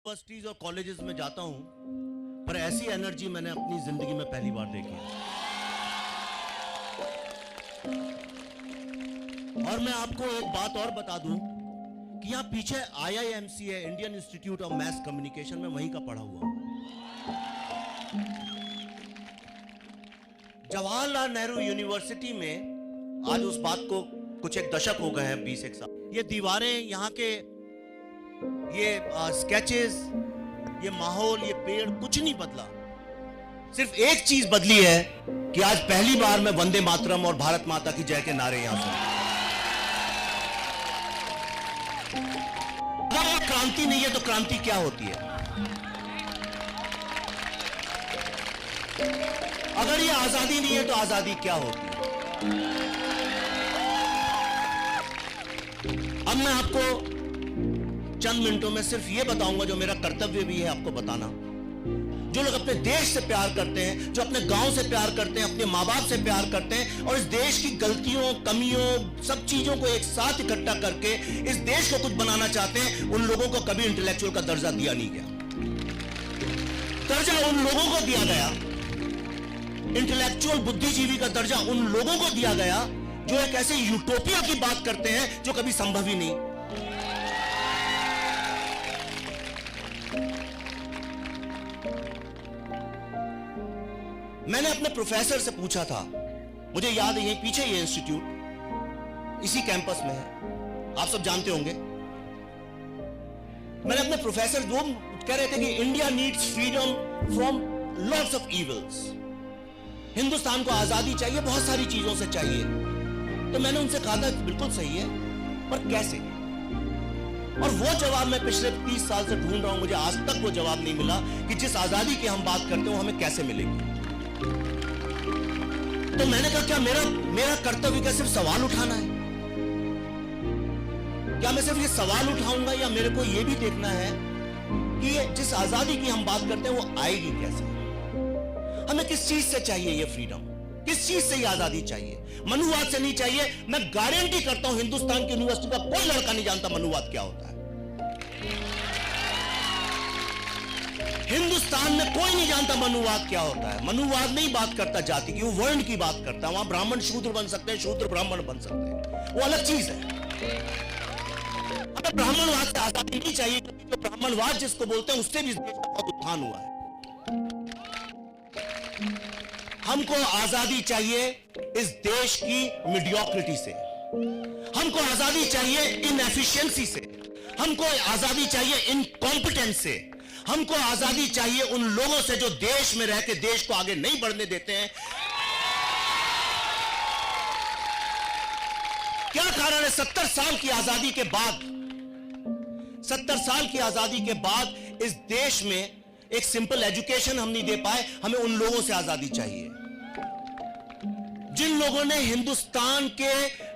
Universities और colleges में जाता हूं, पर ऐसी एनर्जी मैंने अपनी जिंदगी में पहली बार देखी है। और मैं आपको एक बात और बता दूं कि यहां पीछे IIMC है, Indian institute of mass communication, में वहीं का पढ़ा हुआ हूं। जवाहरलाल नेहरू यूनिवर्सिटी में आज उस बात को कुछ एक दशक हो गए हैं, 20 एक साल। ये दीवारें, यहाँ के ये स्केचेस, ये माहौल, ये पेड़, कुछ नहीं बदला। सिर्फ एक चीज बदली है कि आज पहली बार मैं वंदे मातरम और भारत माता की जय के नारे यहां सुन। अगर वो क्रांति नहीं है तो क्रांति क्या होती है? अगर ये आजादी नहीं है तो आजादी क्या होती है? अब मैं आपको चंद मिनटों में सिर्फ ये बताऊंगा जो मेरा कर्तव्य भी है आपको बताना। जो लोग अपने देश से प्यार करते हैं, जो अपने गांव से प्यार करते हैं, अपने माँ बाप से प्यार करते हैं और इस देश की गलतियों, कमियों, सब चीजों को एक साथ इकट्ठा करके इस देश को कुछ बनाना चाहते हैं, उन लोगों को कभी इंटेलेक्चुअल का दर्जा दिया नहीं गया। दर्जा उन लोगों को दिया गया, इंटेलेक्चुअल बुद्धिजीवी का दर्जा उन लोगों को दिया गया जो एक ऐसे यूटोपिया की बात करते हैं जो कभी संभव ही नहीं। मैंने अपने प्रोफेसर से पूछा था, मुझे याद है यहीं पीछे ये इंस्टीट्यूट इसी कैंपस में है, आप सब जानते होंगे। मैंने अपने प्रोफेसर, वो कह रहे थे कि India needs freedom from lots of evils. Hindustan को आजादी चाहिए, बहुत सारी चीजों से चाहिए। तो मैंने उनसे कहा था बिल्कुल सही है, पर कैसे? और वो जवाब मैं पिछले 30 साल से ढूंढ रहा हूं, मुझे आज तक वो जवाब नहीं मिला कि जिस आजादी की हम बात करते हैं वो हमें कैसे मिलेगी। तो मैंने कहा क्या मेरा कर्तव्य क्या सिर्फ सवाल उठाना है? क्या मैं सिर्फ ये सवाल उठाऊंगा, या मेरे को ये भी देखना है कि जिस आजादी की हम बात करते हैं वो आएगी कैसे? हमें किस चीज से चाहिए ये फ्रीडम? किस चीज से ये आजादी चाहिए? मनुवाद से नहीं चाहिए। मैं गारंटी करता हूं हिंदुस्तान की यूनिवर्सिटी का कोई लड़का नहीं जानता मनुवाद क्या होता है। हिंदुस्तान में कोई नहीं जानता मनुवाद क्या होता है। मनुवाद नहीं बात करता जाति की, वो वर्ण की बात करता है। वहां ब्राह्मण शूद्र बन सकते हैं, शूद्र ब्राह्मण बन सकते हैं, वो अलग चीज है। हमें ब्राह्मणवाद से आजादी नहीं चाहिए, क्योंकि जो ब्राह्मणवाद जिसको बोलते हैं उससे भी इस देश का बहुत उत्थान हुआ है। हमको आजादी चाहिए इस देश की मीडियोक्रिटी से, हमको आजादी चाहिए इनएफिशिएंसी से, हमको आजादी चाहिए इनकॉम्पिटेंस से, हमको आजादी चाहिए उन लोगों से जो देश में रह के देश को आगे नहीं बढ़ने देते हैं। क्या कारण है 70 साल की आजादी के बाद, 70 साल की आजादी के बाद इस देश में एक सिंपल एजुकेशन हम नहीं दे पाए? हमें उन लोगों से आजादी चाहिए जिन लोगों ने हिंदुस्तान के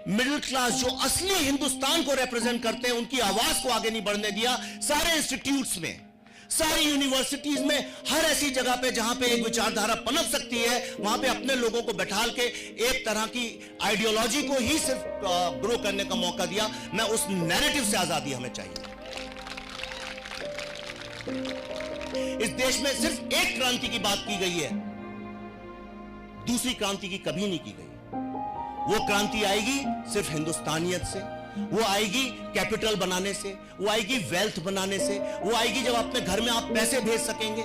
मिडिल क्लास, जो असली हिंदुस्तान को रिप्रेजेंट करते हैं, उनकी आवाज को आगे नहीं बढ़ने दिया। सारे इंस्टीट्यूट्स में, सारी यूनिवर्सिटीज में, हर ऐसी जगह पे जहां पे एक विचारधारा पनप सकती है, वहां पे अपने लोगों को बैठाल के एक तरह की आइडियोलॉजी को ही सिर्फ ग्रो करने का मौका दिया। मैं उस नैरेटिव से आजादी हमें चाहिए। इस देश में सिर्फ एक क्रांति की बात की गई है, दूसरी क्रांति की कभी नहीं की गई। वो क्रांति आएगी सिर्फ हिंदुस्तानियत से, वो आएगी कैपिटल बनाने से, वो आएगी वेल्थ बनाने से, वो आएगी जब अपने घर में आप पैसे भेज सकेंगे।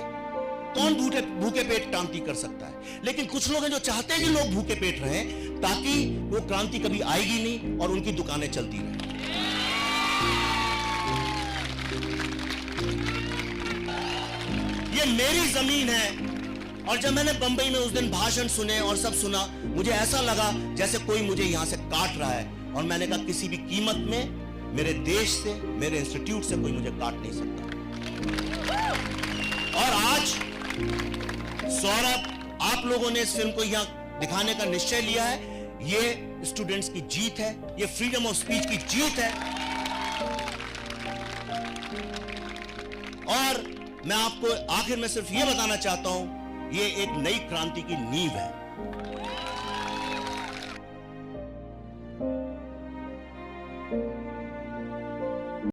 कौन भूखे पेट क्रांति कर सकता है? लेकिन कुछ लोग हैं जो चाहते हैं कि लोग भूखे पेट रहें, ताकि वो क्रांति कभी आएगी नहीं और उनकी दुकानें चलती रहें। ये मेरी जमीन है। और जब मैंने बंबई में उस दिन भाषण सुने और सब सुना, मुझे ऐसा लगा जैसे कोई मुझे यहां से काट रहा है। और मैंने कहा किसी भी कीमत में मेरे देश से, मेरे इंस्टीट्यूट से कोई मुझे काट नहीं सकता। और आज सौरभ, आप लोगों ने इस फिल्म को यहां दिखाने का निश्चय लिया है। ये स्टूडेंट्स की जीत है, ये फ्रीडम ऑफ स्पीच की जीत है। और मैं आपको आखिर में सिर्फ ये बताना चाहता हूं, ये एक नई क्रांति की नींव है।